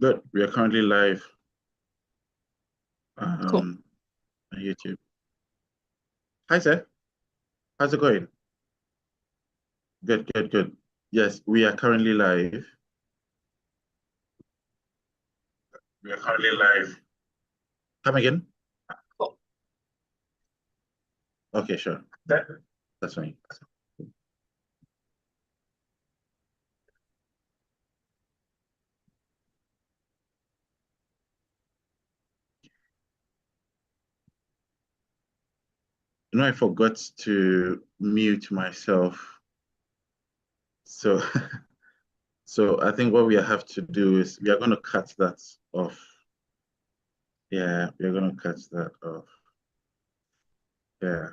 Good. We are currently live Cool. on YouTube. Hi, sir. How's it going? Good, good, good. Yes, we are currently live. We are currently live. Come again? Cool. Okay, sure. That's fine. I forgot to mute myself. So, so I think what we have to do is we are going to cut that off. Yeah, we're going to cut that off. Yeah.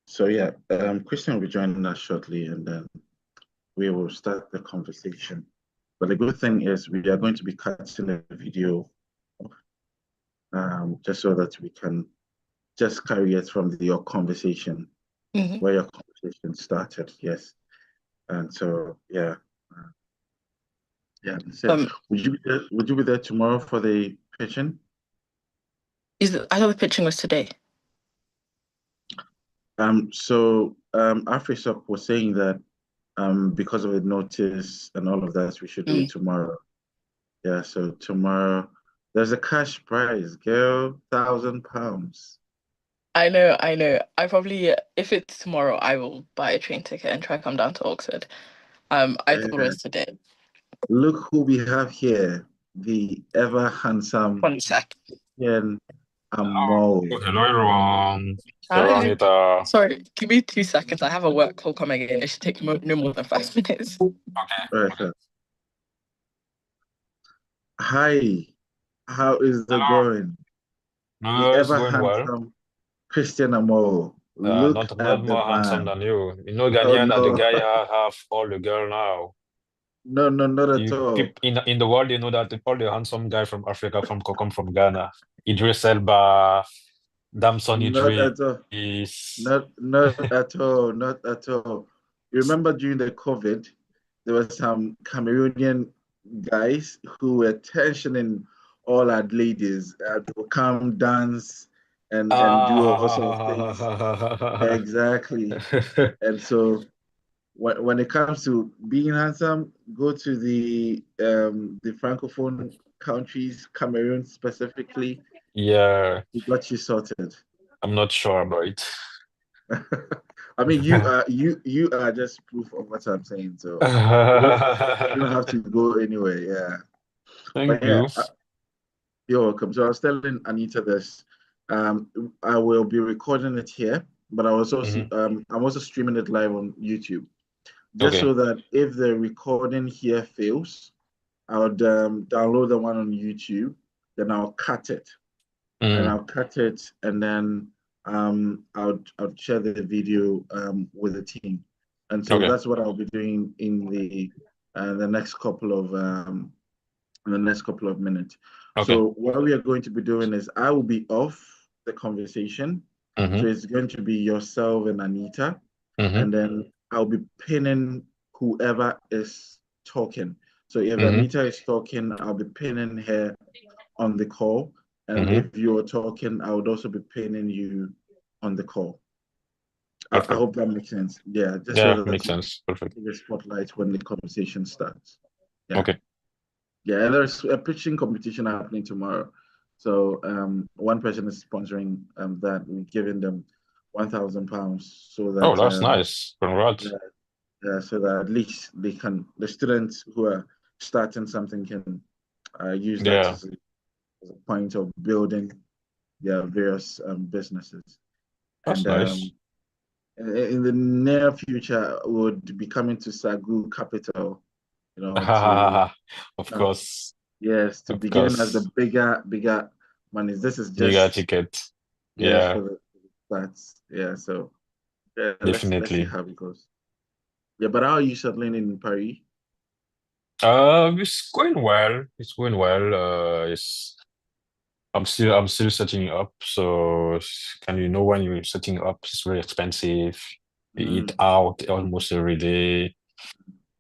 So yeah, Christian will be joining us shortly, and then we will start the conversation. But the good thing is we are going to be cutting the video just so that we can just carry it from your conversation, Mhm. where your conversation started. Yes. And so, yeah. Yeah. So Um, would you be there tomorrow for the pitching? I thought the pitching was today. AfriSoc was saying that because of the notice and all of that, we should do it Mm. tomorrow. Yeah, so tomorrow there's a cash prize, girl, £1,000. I know, I know. I probably, if it's tomorrow, I will buy a train ticket and try to come down to Oxford. I thought it Yeah. was today. Look who we have here, the ever handsome One sec. Ian Hello, Amo. hello everyone. Hello Hi. Anita. Sorry, give me 2 seconds. I have a work call coming in. It should take no more than 5 minutes. Okay, okay. Hi, how is it Hello. going? The No, it's ever going well. handsome Christian Amo. Look Not at the more handsome man. than you. You know, Oh Ghanaian are the no, guy have all the girl now. no, no, not at You all. keep in the world, you know that all the handsome guy from Africa come from Ghana. Idris Elba, Damson Not at all. Idris. Not at all. Not at all. You remember during the COVID, there were some Cameroonian guys who were tensioning all our ladies. They would come dance and do all sorts of things. Ah. Exactly. And so when it comes to being handsome, go to the francophone countries, Cameroon specifically. Yeah, We got you sorted. I'm not sure about it. I mean, you are just proof of what I'm saying. So you don't have to go anywhere. Yeah, but Thank yeah, you. you're welcome. So I was telling Anita this. Um, I will be recording it here, but Hmm. I'm also streaming it live on YouTube, just Okay. so that if the recording here fails, I would download the one on YouTube, then Mm. and then I'll share the video with the team, and so Okay. that's what I'll be doing the next couple of minutes. Okay. So what we are going to be doing is I will be off the conversation, so Hmm. it's going to be yourself and Anita, Hmm. and then I'll be pinning whoever is talking. So if Hmm. Anita is talking, I'll be pinning her on the call. And Hmm. if you're talking, I would also be pinning you on the call. I Perfect. hope that makes sense. Yeah, just Yeah, so that makes you sense. Perfect. see the spotlight when the conversation starts. Yeah. Okay. Yeah, and there's a pitching competition happening tomorrow. So one person is sponsoring that. We're giving them £1,000 so Oh, that that's nice. Congrats. so that at least the students who are starting something can use that Yeah, as a point of building their various businesses. that's And nice. in the near future, would be coming to Sagu Capital, to Of uh, course. yes, to Of be giving us the course. bigger monies. This is Bigger just ticket. yes Yeah, for the stats. Yeah, so yeah, let's see definitely. how it goes. Yeah, but how are you settling in Paris? It's going well. It's going well. It's I'm still setting up. So can you know when you're setting up, it's very expensive. You eat Mm, out almost every day.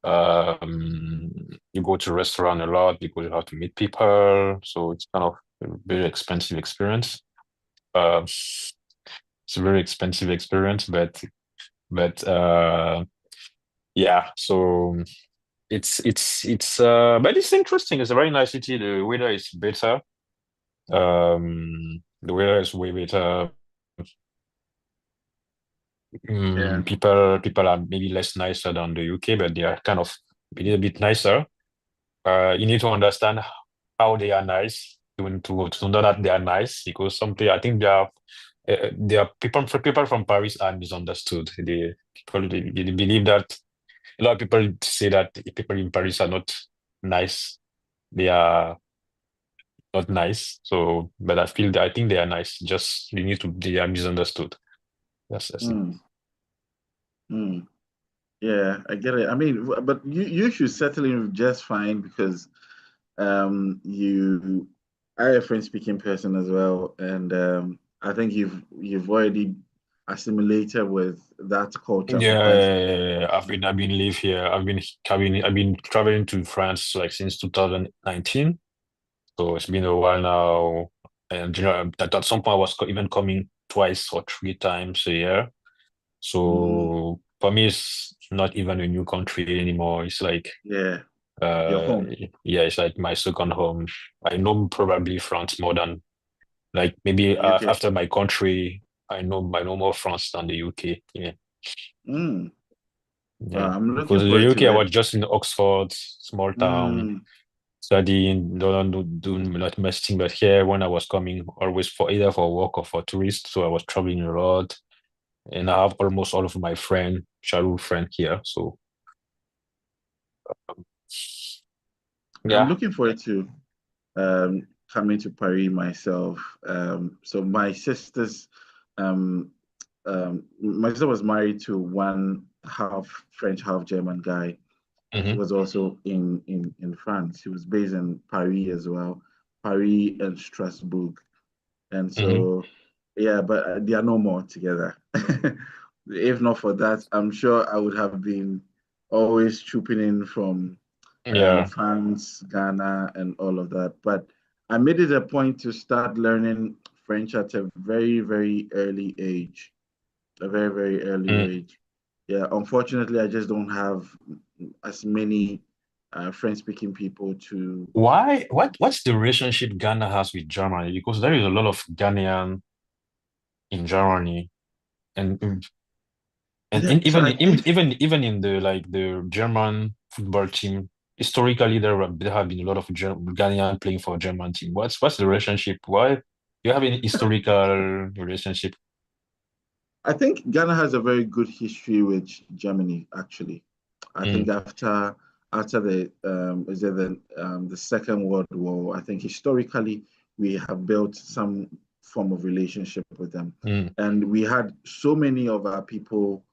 You go to restaurant a lot because you have to meet people, so it's kind of a very expensive experience. It's a very expensive experience, but yeah, so but it's interesting. It's a very nice city. The weather is better. The weather is way better. Yeah. People are maybe less nicer than the UK, but they are kind of a little bit nicer. You need to understand how they are nice to know that they are nice because something I think they are people from Paris are misunderstood. They believe that a lot of people say that people in Paris are not nice. They are not nice. So, but I think they are nice. Just they are misunderstood. That's it. Mm, mm. Yeah, I get it. I mean, but you should settle in just fine because you are a French speaking person as well, and I think you've already assimilated with that culture for quite some Yeah, I've been live here. I've been traveling to France like since 2019. So it's been a while now. And you know, at some point I was even coming twice or three times a year. mm, So for me, it's not even a new country anymore. It's like, yeah, your uh, home. yeah, it's like my second home. I know probably France more than like maybe The UK. after my country, I know more France than the UK. Yeah, Mm. yeah. I'm Because looking in the forward UK, to I it. was just in Oxford, small town, Mm, studying, don't do not much thing. But here, when I was coming, always for either for work or for tourists, so I was traveling a lot, and I have almost all of my childhood friend here. So I'm yeah. looking forward to coming to Paris myself. So my sister was married to one half French, half German guy who Hmm. was also in France. He was based in Paris as well, Paris and Strasbourg. And Hmm. so, yeah, but they are no more together. If not for that, I'm sure I would have been always trooping in from Yeah. France, Ghana, and all of that. But I made it a point to start learning French at a very, very early age, a very, very early Mm. age. Yeah, unfortunately, I just don't have as many French-speaking people to. Why? What's the relationship Ghana has with Germany? Because there is a lot of Ghanaian in Germany, and Yeah, so I think even in the like the German football team, historically there have been a lot of Ghanaian playing for German team. What's the relationship? Why do you have any historical relationship? I think Ghana has a very good history with Germany, actually. I think Mm, after the Second World War, I think historically we have built some form of relationship with them, mm, and we had so many of our people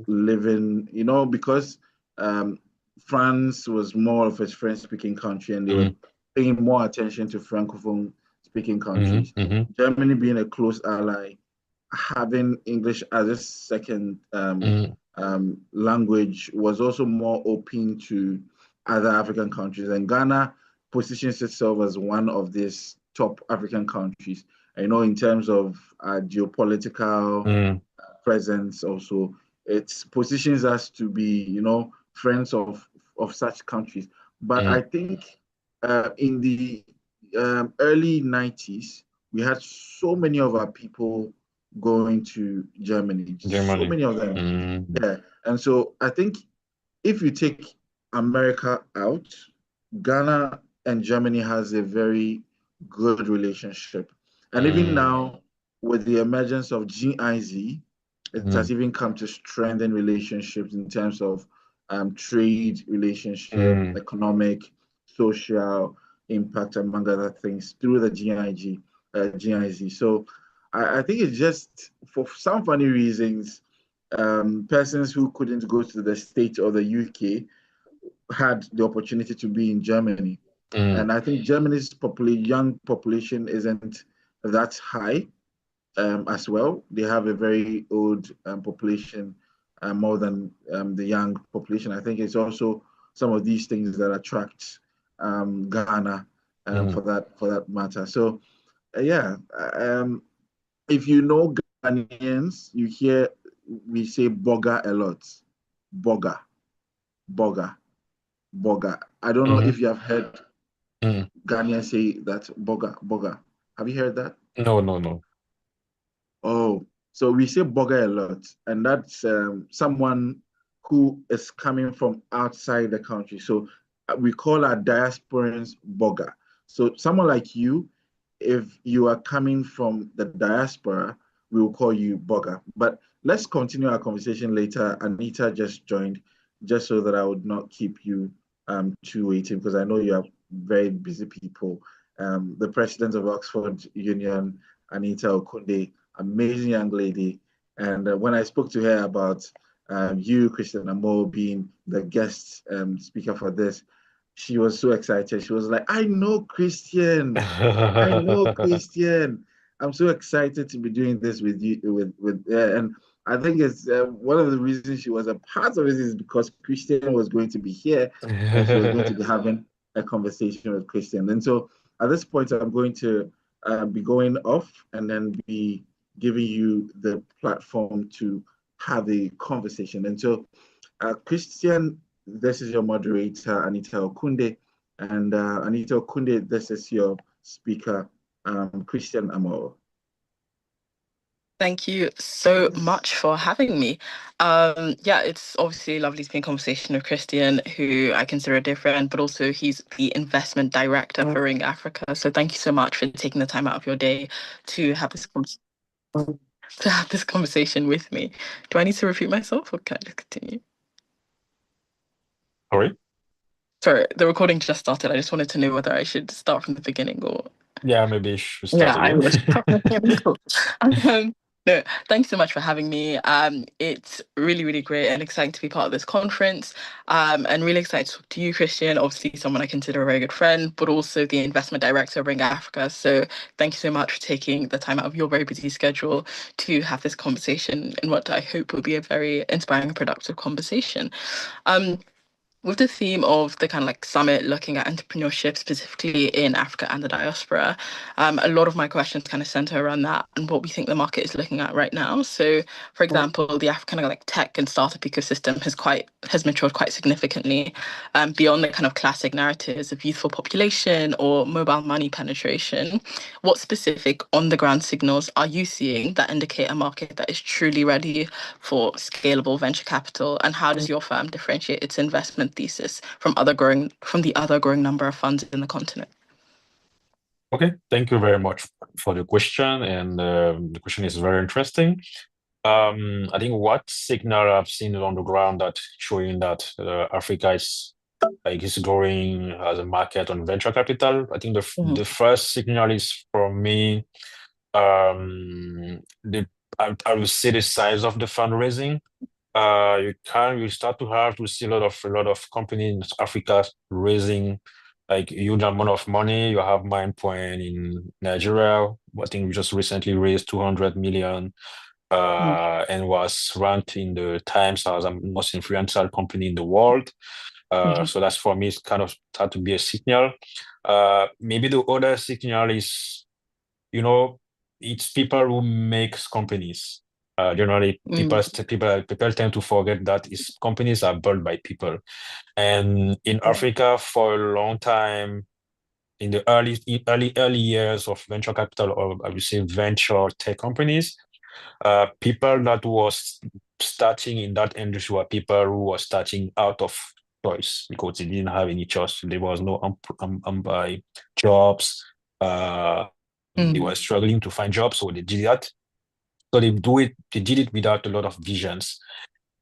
living, because um, France was more of a French-speaking country, and they were mm, paying more attention to Francophone-speaking mm, countries. mm, Germany being a close ally, having English as a second mm, language was also more open to other African countries. And Ghana positions itself as one of these top African countries. In terms of geopolitical mm, presence, also, it positions us to be, friends of such countries. But I mm. think in the early 90s, we had so many of our people going to Germany, so Germany. many of them. Mm, Yeah. And so I think if you take America out, Ghana and Germany has a very good relationship. And even mm, now, with the emergence of GIZ, it mm, has even come to strengthen relationships in terms of trade relationship, mm. economic, social impact, among other things, through the GIZ. So I think it's just for some funny reasons, persons who couldn't go to the States or the UK had the opportunity to be in Germany. Mm, And I think Germany's young population isn't that high as well. They have a very old population, more than the young population. I think it's also some of these things that attract Ghana for that matter. So yeah, if you know Ghanaians, you hear we say boga a lot. Boga, boga, boga. I don't know if you have heard Ghanaians say that boga, boga. Have you heard that? No. Oh, so we say boga a lot, and that's someone who is coming from outside the country. So we call our diasporans boga. So someone like you, if you are coming from the diaspora, we will call you boga. But let's continue our conversation later. Anita just joined, just so that I would not keep you too waiting, because I know you are very busy people. The president of Oxford Union, Anita Okunde, amazing young lady. And when I spoke to her about you, Christian Amo, being the guest speaker for this, she was so excited. She was like, I know Christian. I know Christian. I'm so excited to be doing this with you, and I think it's one of the reasons she was a part of it is because Christian was going to be here, and she was going to be having a conversation with Christian. And so at this point, I'm going to be going off and then be giving you the platform to have a conversation. And so, Christian, this is your moderator, Anita Okunde. And Anita Okunde, this is your speaker, Christian Amoro. Thank you so much for having me. Yeah, it's obviously lovely to be in conversation with Christian, who I consider a dear friend, but also he's the investment director for Ring Africa. So thank you so much for taking the time out of your day to have this conversation with me. Do I need to repeat myself or can I just continue? Sorry? Sorry, the recording just started. I just wanted to know whether I should start from the beginning or Yeah, maybe you should start I again. would. Cool. No, thanks so much for having me. It's really, really great and exciting to be part of this conference. And really excited to talk to you, Christian, obviously someone I consider a very good friend, but also the investment director of Ring Africa. So thank you so much for taking the time out of your very busy schedule to have this conversation in what I hope will be a very inspiring and productive conversation. With the theme of the kind of like summit looking at entrepreneurship specifically in Africa and the diaspora, a lot of my questions kind of center around that and what we think the market is looking at right now. So, for example, the African kind of like tech and startup ecosystem has matured quite significantly beyond the kind of classic narratives of youthful population or mobile money penetration. What specific on the ground signals are you seeing that indicate a market that is truly ready for scalable venture capital, and how does your firm differentiate its investment thesis from the other growing number of funds in the continent? Okay, thank you very much for the question, and the question is very interesting. I think what signal I've seen on the ground that showing that Africa is growing as a market on venture capital. I think the first signal is for me the I would say the size of the fundraising. You start to see a lot of companies in Africa raising like huge amount of money. You have Mindpoint in Nigeria. I think we just recently raised 200 million and was ranked in the Times as the most influential company in the world. So that's for me, it's kind of start to be a signal. Maybe the other signal is, it's people who makes companies. Generally, people tend to forget that companies are built by people. And in Africa, for a long time, in the early years of venture capital, or I would say venture tech companies, people that was starting in that industry were people who were starting out of choice because they didn't have any choice. There was no jobs. They were struggling to find jobs, so they did that. So they did it without a lot of visions.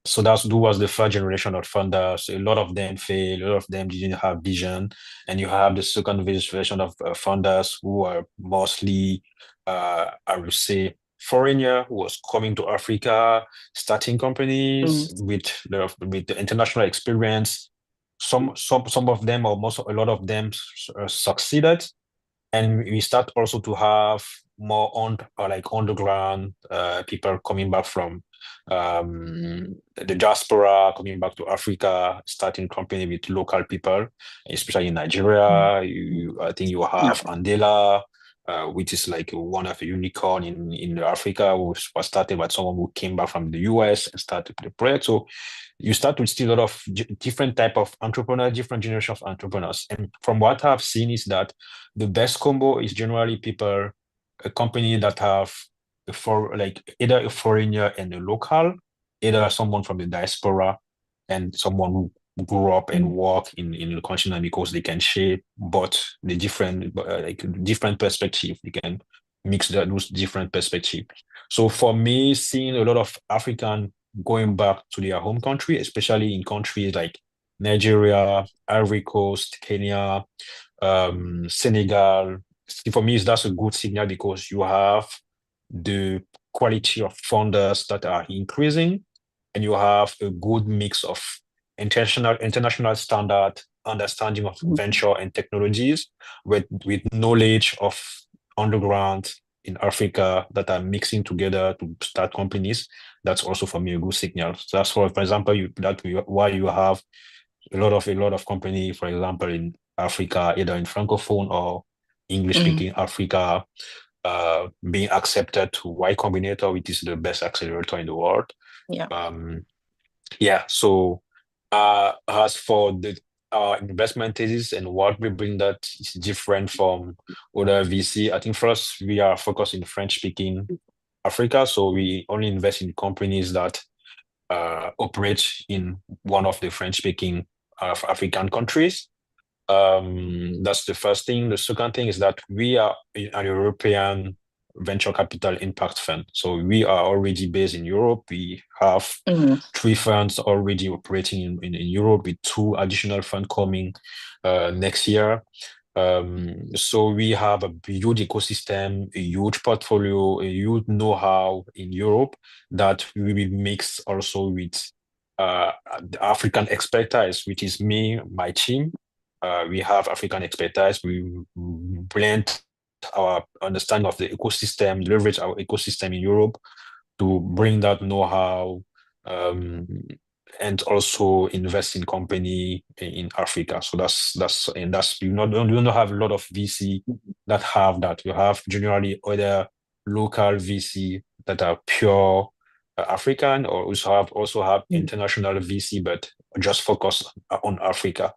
So that was the first generation of founders. A lot of them failed. A lot of them didn't have vision. And you have the second version of founders who are mostly, I would say, foreigner who was coming to Africa, starting companies with the international experience. Some of them, or a lot of them, succeeded. And we start also to have more on the ground people coming back from the diaspora coming back to Africa, starting company with local people, especially in Nigeria. I think you have Andela, which is like one of a unicorn in Africa, which was started by someone who came back from the US and started the project. So you start to see a lot of different type of entrepreneurs, different generation of entrepreneurs. And from what I've seen is that the best combo is generally people, a company that have for like either a foreigner and a local, either someone from the diaspora and someone who grew up and work in the continent, because they can share both the different like different perspective. They can mix those different perspective. So for me, seeing a lot of African going back to their home country, especially in countries like Nigeria, Ivory Coast, Kenya, Senegal, for me, that's a good signal because you have the quality of founders that are increasing, and you have a good mix of international standard understanding of venture and technologies with knowledge of underground in Africa that are mixing together to start companies. That's also for me a good signal. So that's for example, why you have a lot of company, for example, in Africa, either in Francophone or English-speaking Africa, being accepted to Y Combinator, which is the best accelerator in the world. Yeah. So as for the investment thesis and what we bring that is different from other VC, I think first we are focused in French-speaking Africa, so we only invest in companies that operate in one of the French-speaking African countries. That's the first thing. The second thing is that we are a European venture capital impact fund. So we are already based in Europe. We have 3 funds already operating in Europe, with 2 additional funds coming next year. So we have a huge ecosystem, a huge portfolio, a huge know-how in Europe that we will mix also with the African expertise, which is me, my team. We have African expertise. We blend our understanding of the ecosystem, leverage our ecosystem in Europe to bring that know-how, and also invest in company in Africa. So that's you don't have a lot of VC that have that. You have generally other local VC that are pure African, or also have international VC, but just focus on Africa.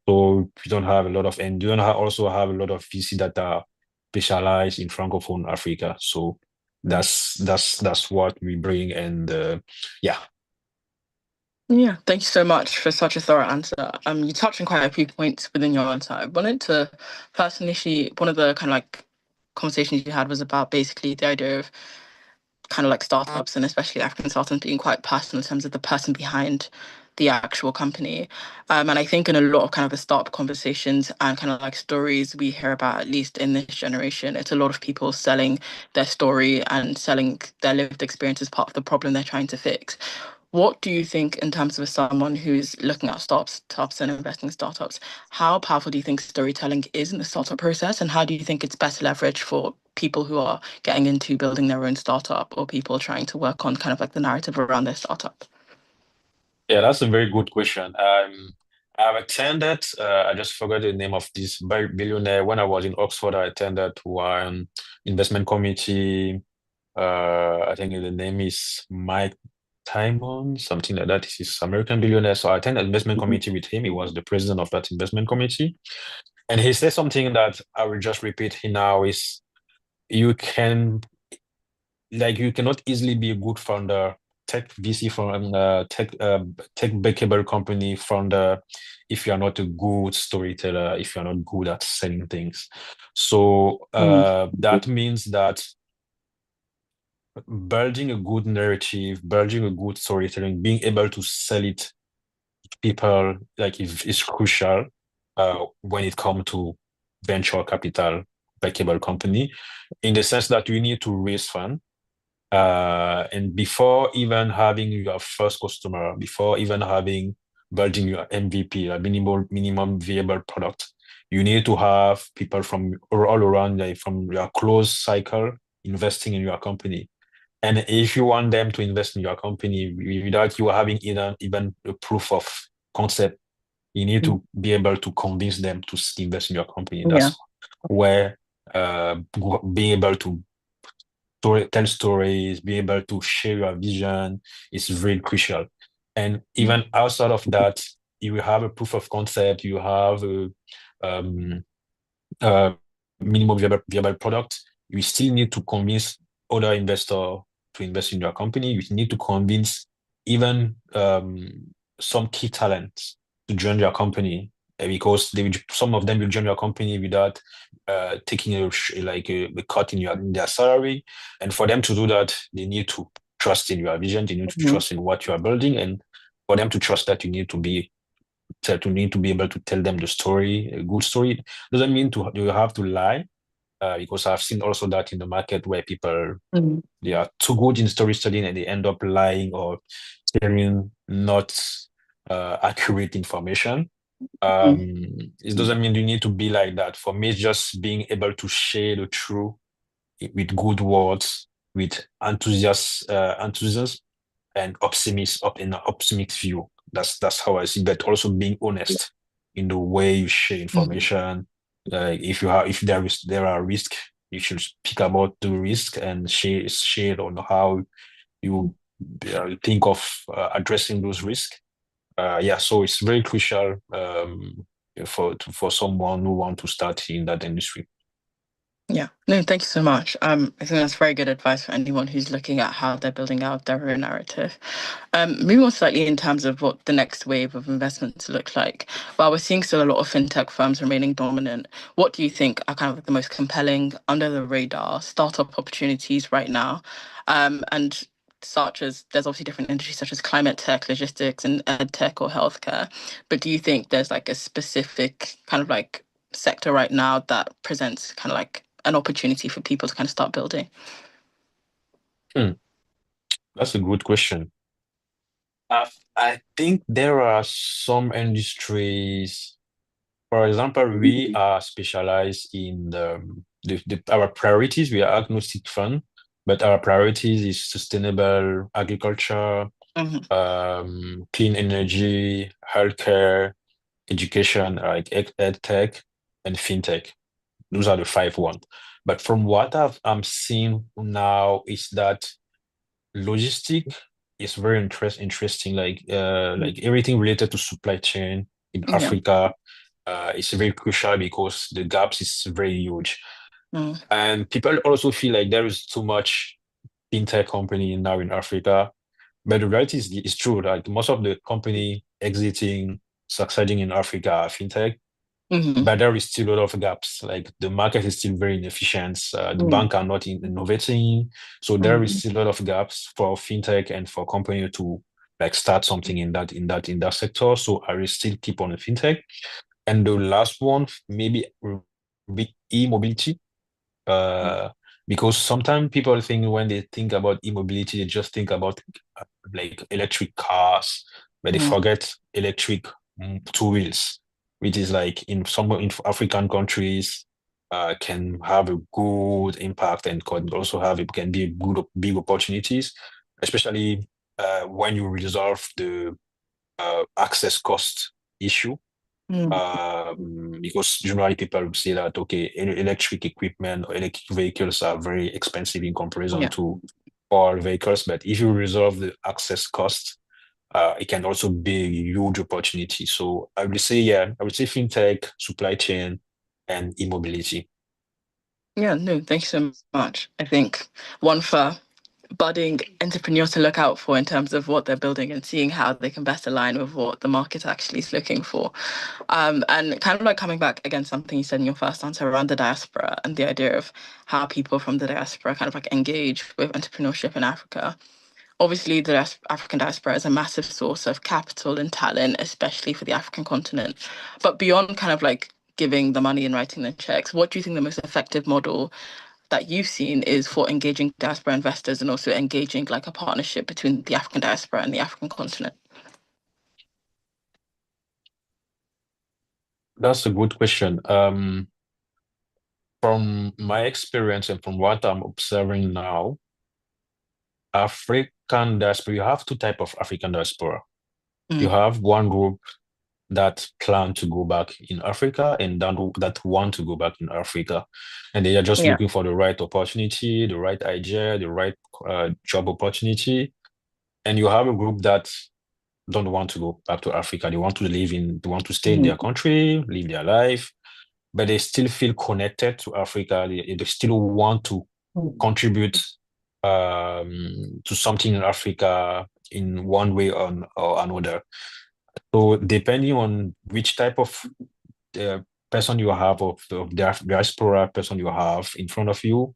So you don't have a lot of, and you don't also have a lot of VC that are specialized in Francophone Africa. So that's what we bring, and yeah. Yeah, thank you so much for such a thorough answer. You touched on quite a few points within your answer. I wanted to first initially, one of the kind of like conversations you had was about basically the idea of kind of like startups, and especially African startups, being quite personal in terms of the person behind the actual company. And I think in a lot of kind of the startup conversations and kind of like stories we hear about, at least in this generation, it's a lot of people selling their story and selling their lived experience as part of the problem they're trying to fix. What do you think, in terms of someone who's looking at startups and investing in startups, how powerful do you think storytelling is in the startup process? And how do you think it's best leveraged for people who are getting into building their own startup, or people trying to work on kind of like the narrative around their startup? Yeah, that's a very good question. I've attended, I just forgot the name of this billionaire. When I was in Oxford, I attended one investment committee. I think the name is Mike Timon, something like that. He's American billionaire. So I attended investment committee with him. He was the president of that investment committee. And he said something that I will just repeat here now is you cannot easily be a good founder, tech VC from tech backable company founder, if you're not a good storyteller, if you're not good at selling things. So that means that building a good narrative, building a good storytelling, being able to sell it to people, like, is crucial when it comes to venture capital backable company, in the sense that you need to raise funds. And before even having your first customer, before even building your MVP, a minimum viable product, you need to have people from all around, like from your close cycle, investing in your company. And if you want them to invest in your company without you having even a proof of concept, you need to be able to convince them to invest in your company. Yeah. That's where being able to tell stories, be able to share your vision is very crucial. And even outside of that, you have a proof of concept, you have um, a minimum viable product. You still need to convince other investors to invest in your company. You need to convince even some key talents to join your company because some of them will join your company without taking a cut in their salary. And for them to do that, they need to trust in your vision. They need to trust in what you are building, and for them to trust that, you need to be able to tell them the story, a good story. Doesn't mean you have to lie, because I've seen also that in the market where people they are too good in storytelling and they end up lying or sharing not accurate information. It doesn't mean you need to be like that. For me, it's just being able to share the truth with good words, with enthusiasm and in an optimistic view. That's how I see. But also being honest in the way you share information. If there are risks, you should speak about the risk and share on how you think of addressing those risks. Yeah, so it's very crucial for someone who want to start in that industry. Yeah, no, thank you so much. I think that's very good advice for anyone who's looking at how they're building out their own narrative. Moving on slightly in terms of what the next wave of investments look like. While we're seeing still a lot of fintech firms remaining dominant, what do you think are kind of the most compelling, under the radar startup opportunities right now? And such as there's obviously different industries such as climate tech, logistics, and ed tech or healthcare. But do you think there's like a specific kind of like sector right now that presents kind of like an opportunity for people to kind of start building? That's a good question. I think there are some industries. For example, we are specialized in our priorities. We are agnostic fund, but our priorities is sustainable agriculture, clean energy, healthcare, education, like ed tech, and fintech. Those are the 5 ones. But from what I'm seeing now is that logistic is very interesting. Like everything related to supply chain in Yeah. Africa is very crucial because the gaps is very huge. And people also feel like there is too much fintech company now in Africa. But the reality is true. Like most of the company exiting, succeeding in Africa are fintech. But there is still a lot of gaps. Like the market is still very inefficient. The bank are not innovating. So there is still a lot of gaps for fintech and for company to like start something in that sector. So I will still keep on the fintech. And the last one, maybe will be e-mobility. Because sometimes people think when they think about e-mobility, they just think about like electric cars, but they forget electric two wheels, which is like in some African countries can have a good impact and can be big opportunities, especially when you resolve the access cost issue. Because generally people say that, okay, electric equipment or electric vehicles are very expensive in comparison to all vehicles. But if you resolve the access cost, it can also be a huge opportunity. So I would say fintech, supply chain, and e-mobility. Yeah, no, thank you so much. I think one for budding entrepreneurs to look out for in terms of what they're building and seeing how they can best align with what the market actually is looking for. And kind of like coming back again, something you said in your first answer around the diaspora and the idea of how people from the diaspora kind of like engage with entrepreneurship in Africa. Obviously, the African diaspora is a massive source of capital and talent, especially for the African continent. But beyond kind of like giving the money and writing the checks, what do you think the most effective model that you've seen is for engaging diaspora investors and also engaging like a partnership between the African diaspora and the African continent? That's a good question. From my experience and from what I'm observing now, African diaspora, you have two type of African diaspora. You Mm. have one group that plan to go back in Africa and that want to go back in Africa. And they are just Yeah. looking for the right opportunity, the right idea, the right job opportunity. And you have a group that don't want to go back to Africa. They want to stay in Mm. their country, live their life, but they still feel connected to Africa. They still want to contribute to something in Africa in one way or another. So depending on which type of uh, person you have of the diaspora person you have in front of you,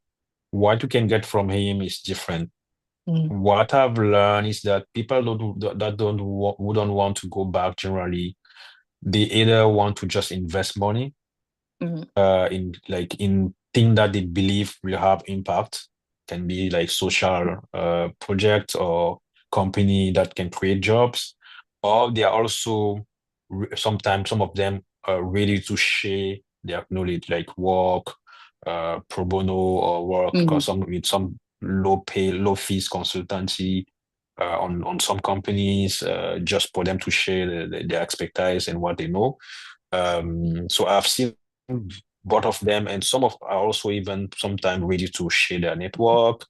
what you can get from him is different. Mm. What I've learned is that people who don't want to go back generally, they either want to just invest money Mm. in things that they believe will have impact, can be like social projects or company that can create jobs, or they are also sometimes some of them are ready to share their knowledge, like work pro bono or work Mm. with some low fees consultancy on some companies just for them to share their expertise and what they know. So I've seen both of them, and some of are also even sometimes ready to share their network,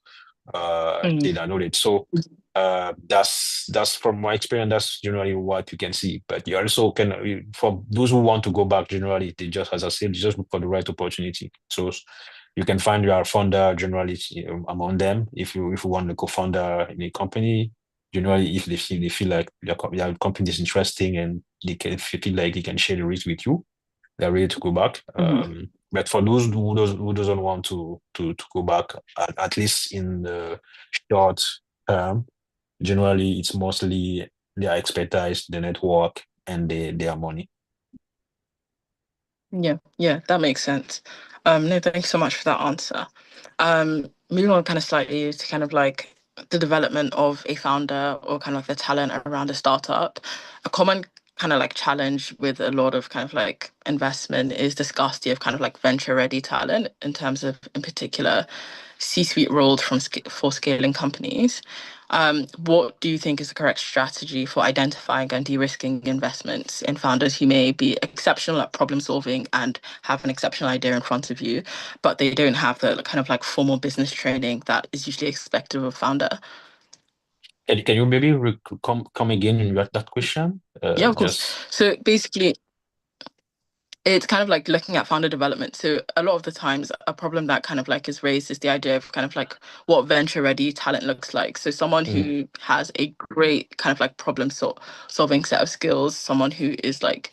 Mm. share their knowledge. So that's from my experience. That's generally what you can see. But you also can, for those who want to go back, generally they just, as I said, just look for the right opportunity. So you can find your founder generally among them. If you want to co-founder in a company, generally if they feel like your company is interesting and feel like they can share the risk with you, they're ready to go back. Mm. But for those who doesn't want to go back, at least in the short term, generally it's mostly their expertise, the network, and their money. Yeah, that makes sense. No, thank you so much for that answer. Moving on kind of slightly to kind of like the development of a founder or kind of the talent around a startup. A common kind of like challenge with a lot of kind of like investment is the scarcity of kind of like venture ready talent in terms of, in particular, C-suite roles for scaling companies. What do you think is the correct strategy for identifying and de-risking investments in founders who may be exceptional at problem solving and have an exceptional idea in front of you, but they don't have the kind of like formal business training that is usually expected of a founder? Can you maybe come again in that question? Yeah, of course. Just So basically, it's kind of like looking at founder development. So a lot of the times a problem that kind of like is raised is the idea of kind of like what venture ready talent looks like. So someone mm, who has a great kind of like solving set of skills, someone who is like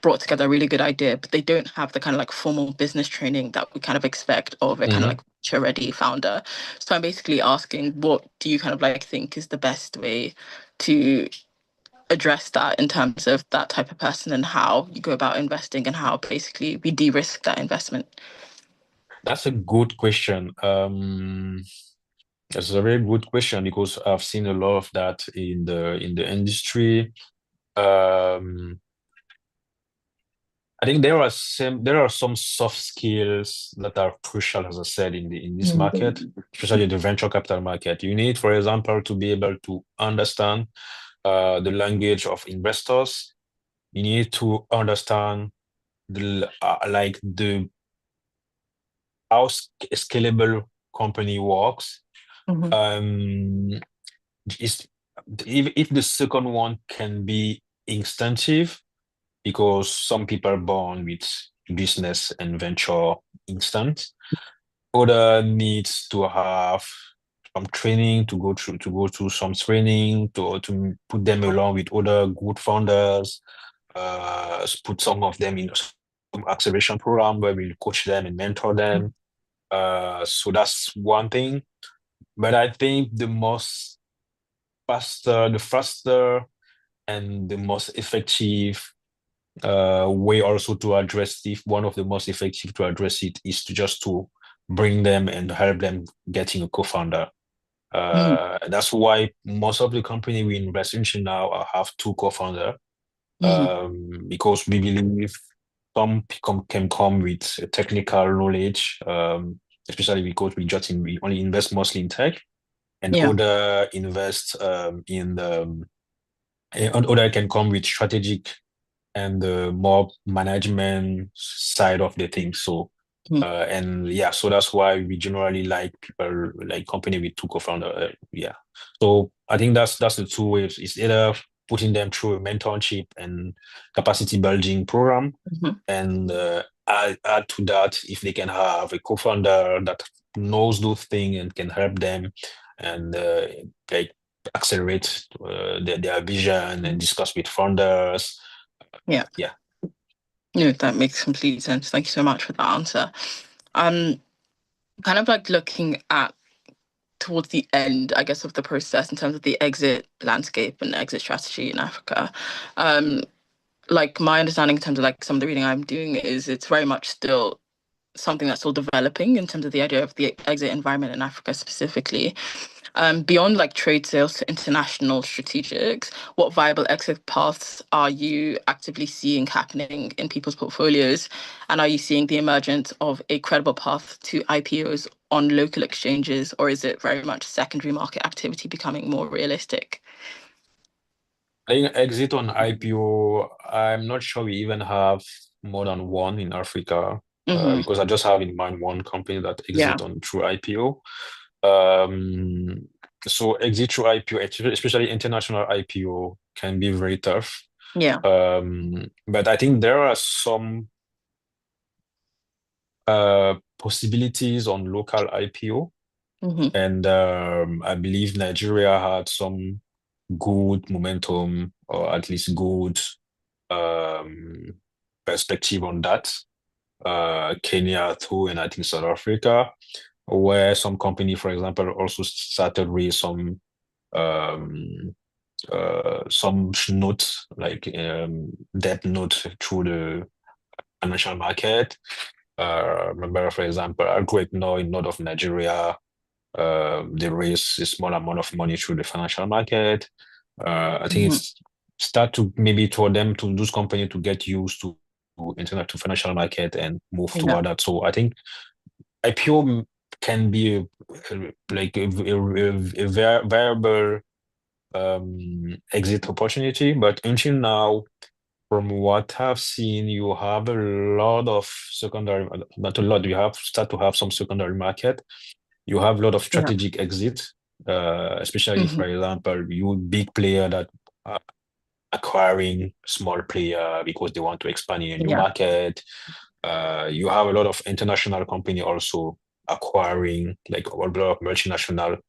brought together a really good idea, but they don't have the kind of like formal business training that we kind of expect of a kind of mhm. like venture ready founder. So I'm basically asking, what do you kind of like think is the best way to address that in terms of that type of person and how you go about investing and how basically we de-risk that investment? That's a good question. That's a very good question because I've seen a lot of that in the industry. Um, I think there are some soft skills that are crucial, as I said, in this market, especially the venture capital market. You need, for example, to be able to understand the language of investors. You need to understand the how scalable company works. Mhm. Um, is if the second one can be instinctive, because some people are born with business and venture instinct. Other needs to have some training to go through some training to put them along with other good founders. Put some of them in some acceleration program where we coach them and mentor them. So that's one thing. But I think the faster and the most effective way also to address it, one of the most effective to address it is to just to bring them and help them getting a co-founder. Mm. That's why most of the company we invest into now have two co-founder, Mm. because we believe some can come with technical knowledge, especially because we only invest mostly in tech. and Yeah. other invest in the and other can come with strategic and the more management side of the thing. So Mhm. and yeah, so that's why we generally like people like company with two co-founder. Yeah, so I think that's the two ways. It's either putting them through a mentorship and capacity building program, Mhm. and add to that if they can have a co-founder that knows those things and can help them and like accelerate their vision and discuss with founders. Yeah. Yeah. No, that makes complete sense. Thank you so much for that answer. Kind of like looking at towards the end, I guess, of the process in terms of the exit landscape and exit strategy in Africa. Like my understanding in terms of like some of the reading I'm doing is it's very much still something that's still developing in terms of the idea of the exit environment in Africa specifically. Beyond like trade sales to international strategics, what viable exit paths are you actively seeing happening in people's portfolios? And are you seeing the emergence of a credible path to IPOs on local exchanges, or is it very much secondary market activity becoming more realistic? I think exit on IPO, I'm not sure we even have more than one in Africa, because I just have in mind one company that Yeah. exit on through IPO. So exit through IPO, especially international IPO, can be very tough. Yeah. But I think there are some possibilities on local IPO, and I believe Nigeria had some good momentum or at least good um, perspective on that. Kenya too, and I think South Africa, where some company, for example, also started with um, some notes like debt notes through the financial market. Remember, for example, Great now in north of Nigeria, they raise a small amount of money through the financial market. I think it's start to maybe for them to those companies to get used to internet to financial market and move Yeah. toward that. So I think IPO can be like a viable exit opportunity, but until now, from what I've seen, you have a lot of secondary, not a lot, you have start to have some secondary market. You have a lot of Yeah. strategic exit, especially, for example, you big player that are acquiring small player because they want to expand in a new Yeah. market. You have a lot of international company also acquiring, like a lot of multinational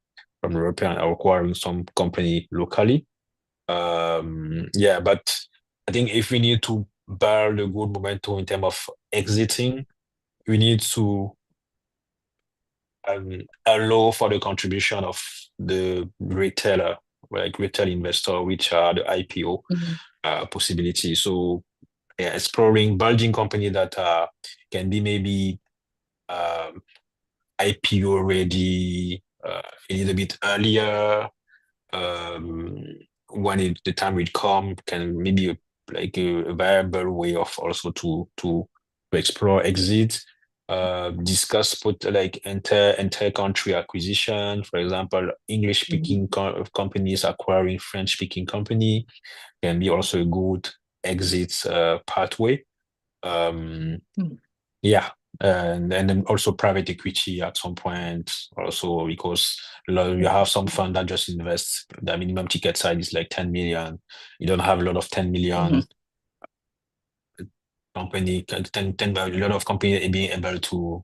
from European are acquiring some company locally. Yeah, but I think if we need to build a good momentum in terms of exiting, we need to allow for the contribution of the retailer, like retail investor, which are the IPO possibility. So yeah, exploring building company that can be maybe IPO ready a little bit earlier, um, when the time will come, can maybe like a viable way of also to explore exit, discuss put like enter country acquisition. For example, English speaking companies acquiring French speaking company can be also a good exit pathway. Yeah. And then also private equity at some point also because you have some fund that just invest the minimum ticket size is like 10 million. You don't have a lot of 10 million company, 10 a lot of companies being able to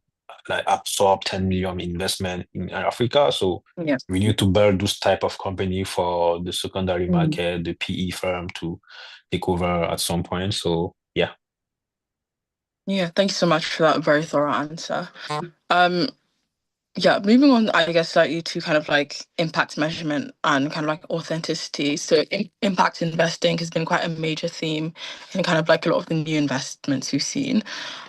like absorb 10 million investment in Africa. So Yeah. we need to build this type of company for the secondary market, the PE firm to take over at some point. So yeah. Yeah, thank you so much for that very thorough answer. Yeah, moving on, I guess, slightly to kind of like impact measurement and kind of like authenticity. So, impact investing has been quite a major theme in kind of like a lot of the new investments we've seen.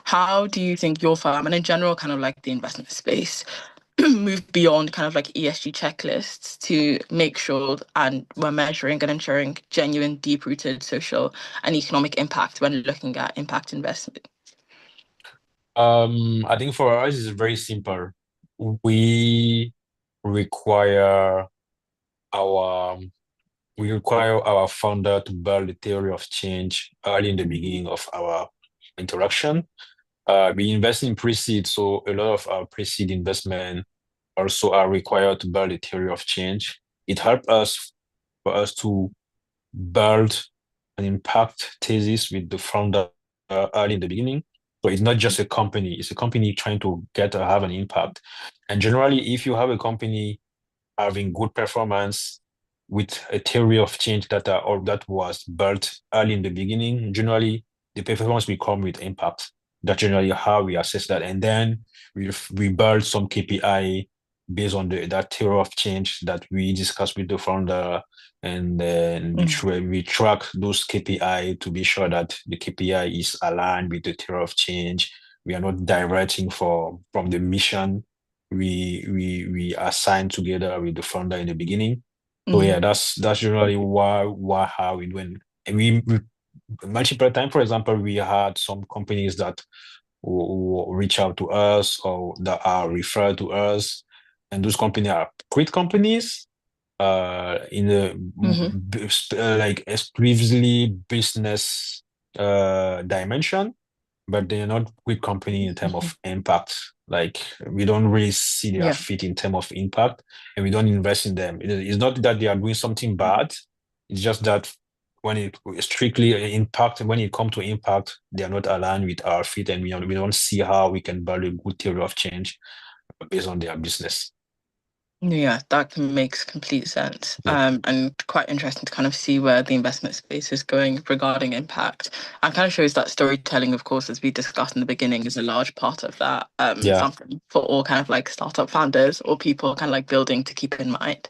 How do you think your firm and in general, kind of like the investment space, move beyond kind of like ESG checklists to make sure and we're measuring and ensuring genuine, deep rooted social and economic impact when looking at impact investment? I think for us it's very simple. We require our we require our founder to build the theory of change early in the beginning of our interaction. We invest in pre-seed, so a lot of our pre-seed investment also are required to build a theory of change. It helps us for us to build an impact thesis with the founder early in the beginning. So it's not just a company; it's a company trying to have an impact. And generally, if you have a company having good performance with a theory of change or that was built early in the beginning, generally the performance will come with impact. That's generally how we assess that. And then we build some KPI based on that theory of change that we discussed with the founder. And then we track those KPI to be sure that the KPI is aligned with the theory of change. We are not diverting from the mission we assigned together with the founder in the beginning. So yeah, that's generally why how we went. And we multiple time, for example, we had some companies that who reach out to us or that are referred to us, and those companies are great companies in the like exclusively business dimension, but they're not good company in terms of impact. Like we don't really see their fit in terms of impact, and we don't invest in them. It's not that they are doing something bad. It's just that when it strictly impact, when it comes to impact, they are not aligned with our fit, and we don't see how we can build a good theory of change based on their business. Yeah, that makes complete sense. And quite interesting to kind of see where the investment space is going regarding impact. And kind of shows that storytelling, of course, as we discussed in the beginning, is a large part of that. Something for all kind of like startup founders or people kind of like building to keep in mind.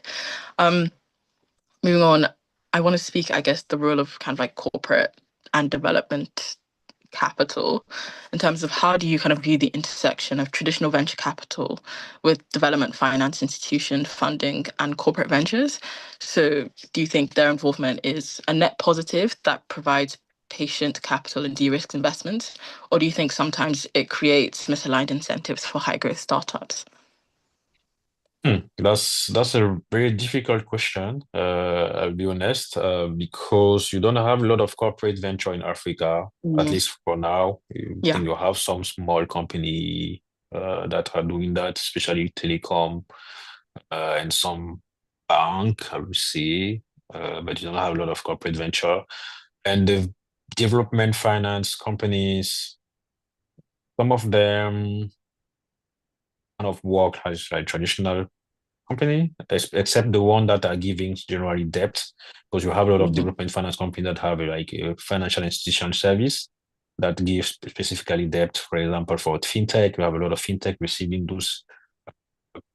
Moving on, I want to speak, I guess, the role of kind of like corporate and development capital in terms of how do you kind of view the intersection of traditional venture capital with development finance institution funding and corporate ventures? So do you think their involvement is a net positive that provides patient capital and de-risk investments, or do you think sometimes it creates misaligned incentives for high growth startups? That's a very difficult question. I'll be honest, because you don't have a lot of corporate venture in Africa, at least for now. I think you have some small company that are doing that, especially telecom and some bank, I would say, but you don't have a lot of corporate venture. And the development finance companies, some of them kind of work as like traditional company, except the one that are giving generally debt, because you have a lot of development finance companies that have like a financial institution service that gives specifically debt. For example, for fintech, we have a lot of fintech receiving those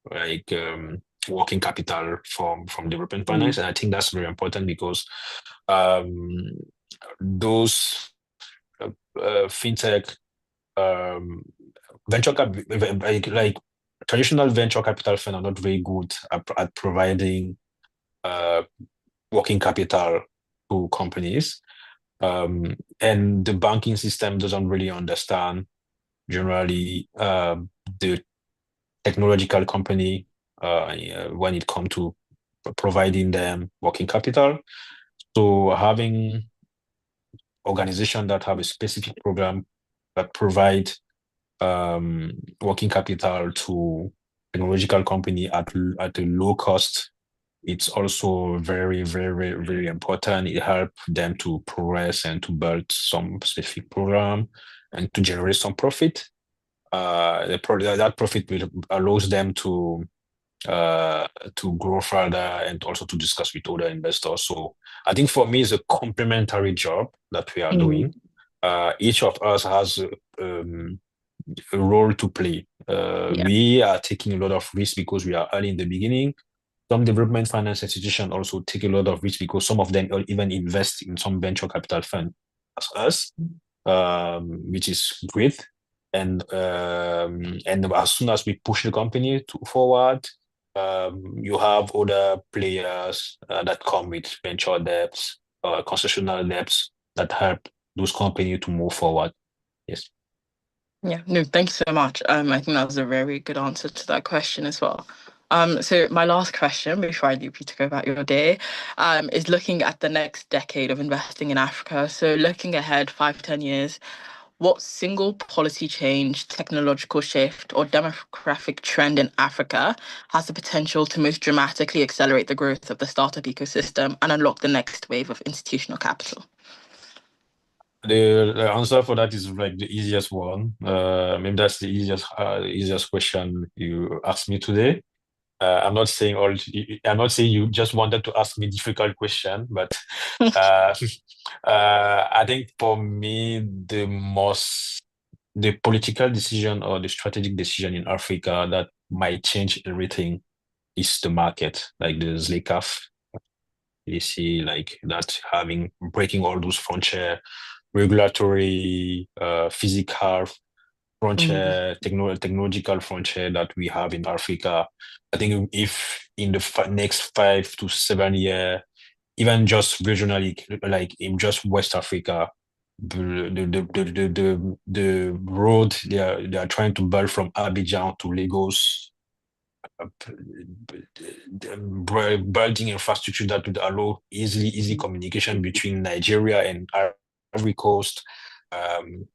like working capital from development finance, and I think that's very important because those fintech venture cap like traditional venture capital fund are not very good at providing working capital to companies. And the banking system doesn't really understand generally the technological company when it comes to providing them working capital. So having organizations that have a specific program that provide working capital to technological company at a low cost, it's also very, very, very important. It helps them to progress and to build some specific program and to generate some profit. That profit will allows them to grow further and also to discuss with other investors. So I think for me, it's a complementary job that we are doing. Each of us has a role to play. We are taking a lot of risk because we are early in the beginning. Some development finance institutions also take a lot of risk because some of them even invest in some venture capital fund as us, which is great. And as soon as we push the company forward, you have other players that come with venture debts, concessional debts that help those companies to move forward. Yes. Yeah, no, thank you so much. I think that was a very good answer to that question as well. So my last question before I leave you to go about your day, is looking at the next decade of investing in Africa. So looking ahead 5, 10 years, what single policy change, technological shift, or demographic trend in Africa has the potential to most dramatically accelerate the growth of the startup ecosystem and unlock the next wave of institutional capital? The answer for that is like the easiest one. Maybe that's the easiest question you asked me today. I'm not saying you just wanted to ask me difficult question, but uh, I think for me the political decision or the strategic decision in Africa that might change everything is the market, like the ZLECAf. You see, like that having breaking all those frontier, regulatory, physical Mm, frontier, technological frontier that we have in Africa. I think if in the next 5 to 7 years, even just regionally, like in just West Africa, the road they are trying to build from Abidjan to Lagos, building infrastructure that would allow easy communication between Nigeria and Ivory Coast. Um,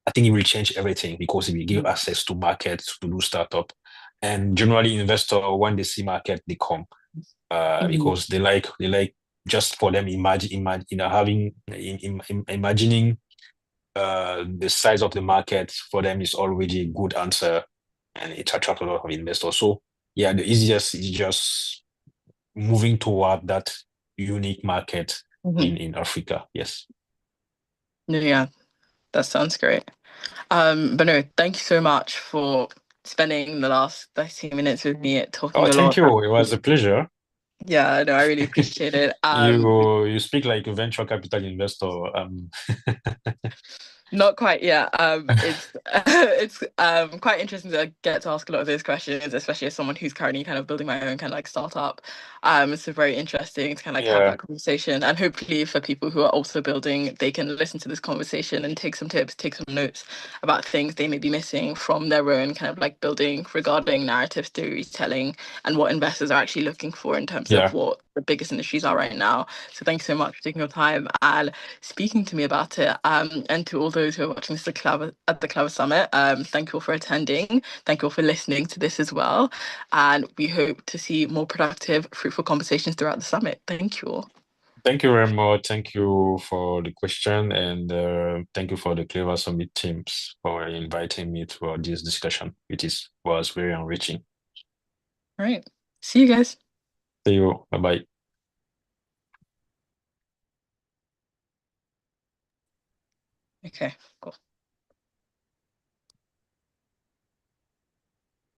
I think it will change everything because it will give access to markets to do startup. And generally, investor when they see market, they come mm, because they like just for them imagining the size of the market for them is already a good answer, and it attracts a lot of investors. So yeah, the easiest is just moving toward that unique market mhm. in Africa. Yes. No, yeah, that sounds great. But no, thank you so much for spending the last 30 minutes with me Oh, talking a thank lot. you. It was a pleasure. Yeah, no, I really appreciate it. You speak like a venture capital investor. Not quite yet. It's it's quite interesting to get to ask a lot of those questions, especially as someone who's currently kind of building my own kind of like startup. It's very interesting to kind of like have Yeah, that conversation, and hopefully for people who are also building, they can listen to this conversation and take some tips, take some notes about things they may be missing from their own kind of like building regarding narrative storytelling and what investors are actually looking for in terms of yeah. what the biggest industries are right now. So thank you so much for taking your time and speaking to me about it. And to all those who are watching this at the Cleva Summit, thank you all for attending. Thank you all for listening to this as well. And we hope to see more productive, fruitful conversations throughout the summit. Thank you all. Thank you very much. Thank you for the question, and thank you for the Clever Summit teams for inviting me to this discussion. Was very enriching. All right. See you guys. See you. Bye bye. Okay, cool.